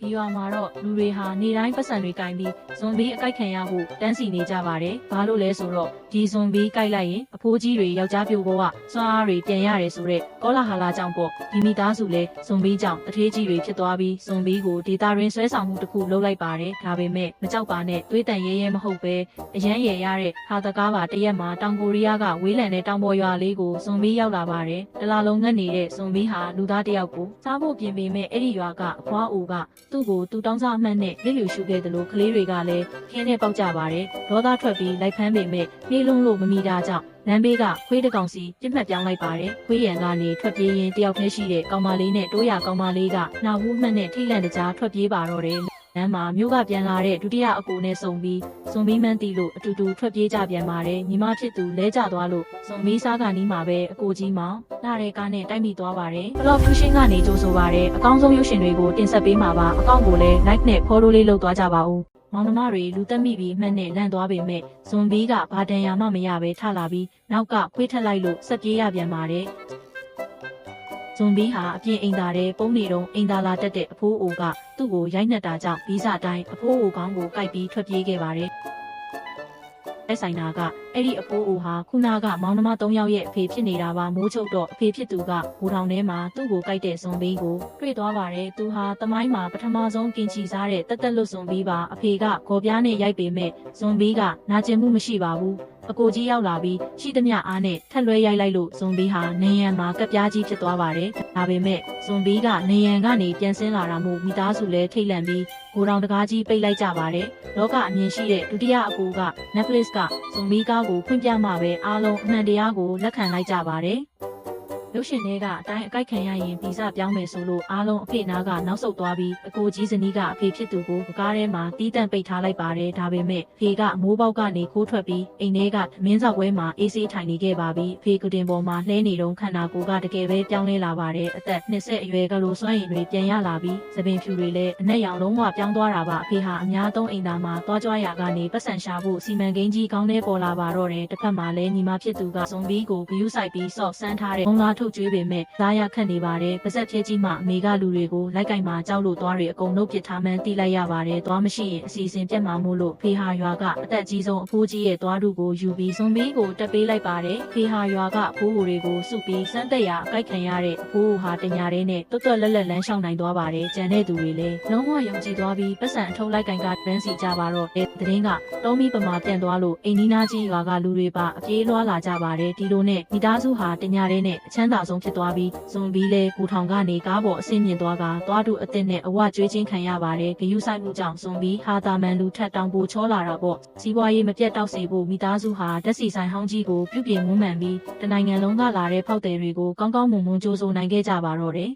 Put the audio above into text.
ဒီရွာမှာတော့လူတွေဟာနေတိုင်းပတ်စံတွေကင်ပြီးဇွန်ဘီအကိုက်ခံရဖို့တန်းစီနေကြပါတယ်။ဘာလို့လဲဆိုတော့ဒီဇွန်ဘီကိုက်လိုက်ရင်အဖိုးကြီးတွေယောက်ျားပြိုဘောကစွမ်းအားတွေပြန်ရတယ်ဆိုတဲ့ကောလာဟာလာကြောင့်ပေါ့ဒီမိသားစုလဲဇွန်ဘီကြောင့်တထေးကြီးတွေဖြစ်သွားပြီးဇွန်ဘီကိုဒေတာရင်းဆွဲဆောင်မှုတစ်ခုလုပ်လိုက်ပါတယ်။ဒါပေမဲ့မကြောက်ပါနဲ့သွေးတန်ရဲရဲမဟုတ်ပဲအရန်ရရတဲ့ဟာတကားပါတရက်မှာတောင်ကိုရီးယားကဝေးလံတဲ့တောင်ပေါ်ရွာလေးကိုဇွန်ဘီရောက်လာပါတယ်။တလာလုံးငတ်နေတဲ့ဇွန်ဘီဟာလူသားတယောက်ကိုစားဖို့ပြင်ပေမဲ့အဲ့ဒီရွာကအဖွားအိုကသူ့ကိုသူတောင်းစားအမှတ်နဲ့လစ်လျူရှုခဲ့တယ်လို့ကလေးတွေကလည်းခင်းနဲ့ပေါက်ကြပါတယ်။ဒေါသထွက်ပြီးလိုက်ဖမ်းပေမဲ့နှေးလုံးလို့မမိတာကြောင့်လမ်းဘေးကခွေးတကောင်စီပြစ်မှတ်ပြောင်းလိုက်ပါတယ်။ခွေးရန်ကနေထွက်ပြေးရင်းတယောက်တည်းရှိတဲ့ကောင်မလေးနဲ့တိုးရကောင်မလေးကနှာဝူးမှတ်နဲ့ထိတ်လန့်တကြားထွက်ပြေးပါတော့တယ်။လမ်းမှာမြို့ကပြန်လာတဲ့ဒုတိယအကိုနဲ့ဆုံပြီးဇွန်ဘီမန်းတီလို့အတူတူထွက်ပြေးကြပြန်ပါတယ်။ညီမဖြစ်သူလဲကျသွားလို့ဇွန်ဘီစားကနီးမှာပဲအကိုကြီးမောင်လာတဲ့ကားနဲ့တိုက်မိသွားပါတယ်။ Blog Fusion ကနေကြိုဆိုပါတယ်။အကောင်းဆုံးရုပ်ရှင်တွေကိုတင်ဆက်ပေးမှာပါ။အကောင့်ကိုလည်း like နဲ့ follow လေးလုပ်သွားကြပါဦး။မောင်နှမတွေလူတက်မိပြီးမှတ်နဲ့လန့်သွားပေမဲ့ဇွန်ဘီကဘာတန်ရာမှမရပဲထလာပြီးနောက်ကခွေးထက်လိုက်လို့ဆက်ပြေးရပြန်ပါတယ်။ဇွန်ဘီဟာအပြင်အိမ်သားတဲ့ပုံနေတုံးအိမ်သားလာတက်တဲ့အဖိုးအိုကသူ့ကိုရိုက်နှက်တာကြောင့်ဗီဇတိုင်းအဖိုးအိုကောင်းကိုကိုက်ပြီးထွက်ပြေးခဲ့ပါတယ်။အဲ့ဆိုင်နာကအဲ့ဒီအဖိုးအိုဟာခုနကမောင်နှမ3ယောက်ရဲ့အဖေဖြစ်နေတာပါမိုးချုပ်တော့အဖေဖြစ်သူကဘူထောင်ထဲမှာသူ့ကိုကိုက်တဲ့ဇွန်ဘီကိုတွေ့သွားပါတယ်သူဟာတမိုင်းမှာပထမဆုံးကင်ချီစားတဲ့တက်လွတ်ဇွန်ဘီပါအဖေကဂေါ်ပြားနဲ့ရိုက်ပေမဲ့ဇွန်ဘီကနာကျင်မှုမရှိပါဘူးအကိုကြီးရောက်လာပြီးရှိသမျှအားနဲ့ထက်လွဲရိုက်လိုက်လို့ဇွန်ဘီဟာနေရန်မှာကပ်ပြားကြီးဖြစ်သွားပါတယ်ဒါပေမဲ့ဇွန်ဘီကနေရန်ကနေပြန်ဆင်းလာတာမို့မိသားစုလည်းထိတ်လန့်ပြီးဂိုတောင်တကားကြီးပိတ်လိုက်ကြပါတယ်လောကအမြင်ရှိတဲ့ဒုတိယအကိုက Netflix ကဇွန်ဘီကားကိုဖွင့်ပြမှပဲအားလုံးအမှန်တရားကိုလက်ခံလိုက်ကြပါတယ်ရုပ်ရှင်တွေကအတိုင်းအကိုက်ခံရရင်ဗီဇပြောင်းမယ်ဆိုလို့အားလုံးအဖေနာကနောက်ဆုတ်သွားပြီးအကိုကြီးဇနီးကအဖေဖြစ်သူကိုကားထဲမှာတီးတန့်ပိတ်ထားလိုက်ပါတယ်ဒါပေမဲ့ဖေကမိုးပေါက်ကနေခိုးထွက်ပြီးအိမ်ထဲကသမင်းဆောက်ပွဲမှာအေးဆေးထိုင်နေခဲ့ပါပြီဖေကတင်ပေါ်မှာလှဲနေတုန်းခန္ဓာကိုယ်ကတကယ်ပဲပြောင်းလဲလာပါတယ်အသက်20အရွယ်ကလေးစွမ်းရည်တွေပြန်ရလာပြီးသပင်ဖြူတွေလည်းအနက်ရောင်လုံးဝပြောင်းသွားတာပါအဖေဟာအများသုံးအိမ်သားမှာသွားကြွားရာကနေပတ်စံရှာဖို့စီမံကိန်းကြီးကောင်းနေပေါ်လာပါတော့တယ်တစ်ဖက်မှာလည်းညီမဖြစ်သူကဇွန်ဘီကိုဂယူးဆိုင်ပြီးဆော့ဆန်းထားတဲ့ဘုံလာထုတ်ကျွေးပေမဲ့သားရခတ်နေပါတယ်ပါဇက်ဖြဲကြီးမှအမေကလူတွေကိုလိုက်ကင်မှာကြောက်လို့သွားတွေအကုန်လုံးပစ်ထားမှန်းတိလိုက်ရပါတယ်သွားမရှိရင်အစီအစဉ်ပြတ်မှာမို့လို့ဖေဟာရွာကအသက်ကြီးဆုံးအဖိုးကြီးရဲ့သွားတူကိုယူပြီးဇွန်ဘီကိုတက်ပေးလိုက်ပါတယ်ဖေဟာရွာကအဖိုးဟိုတွေကိုစုပြီးစမ်းတက်ရအကိုက်ခံရတဲ့အဖိုးဟိုဟာတညာတဲ့နဲ့တွတ်တွတ်လက်လက်လမ်းလျှောက်နိုင်သွားပါတယ်ကြံတဲ့သူတွေလည်းလုံးဝယုံကြည်သွားပြီးပတ်စံအထုပ်လိုက်ကင်ကဗန်းစီကြပါတော့တဲ့တင်းကတောမီပမာပြန်သွားလို့အိမ်နီးနားကြီးရွာကလူတွေပါအပြေးလွှားလာကြပါတယ်ဒီလိုနဲ့မိသားစုဟာတညာတဲ့နဲ့အချမ်းသာဆုံးဖြစ်သွားပြီးဇွန်ဘီလည်းဘူထောင်ကနေကားပေါ်အဆင့်မြင့်သွားကသွားတူအစ်စ်နဲ့အဝကျွေးချင်းခံရပါတယ်ဂယူးဆိုင်မှုကြောင့်ဇွန်ဘီဟာတာမန်လူထက်တောင်ပိုချောလာတာပေါ့စီးပွားရေးမပြတ်တောက်စေဖို့မိသားစုဟာဓာတ်ဆီဆိုင်ဟောင်းကြီးကိုပြုပြင်မွမ်းမံပြီးတနိုင်ငံလုံးကလာတဲ့ဖောက်သည်တွေကိုကောင်းကောင်းမွန်မွန်ကြိုးစိုးနိုင်ခဲ့ကြပါတော့တယ်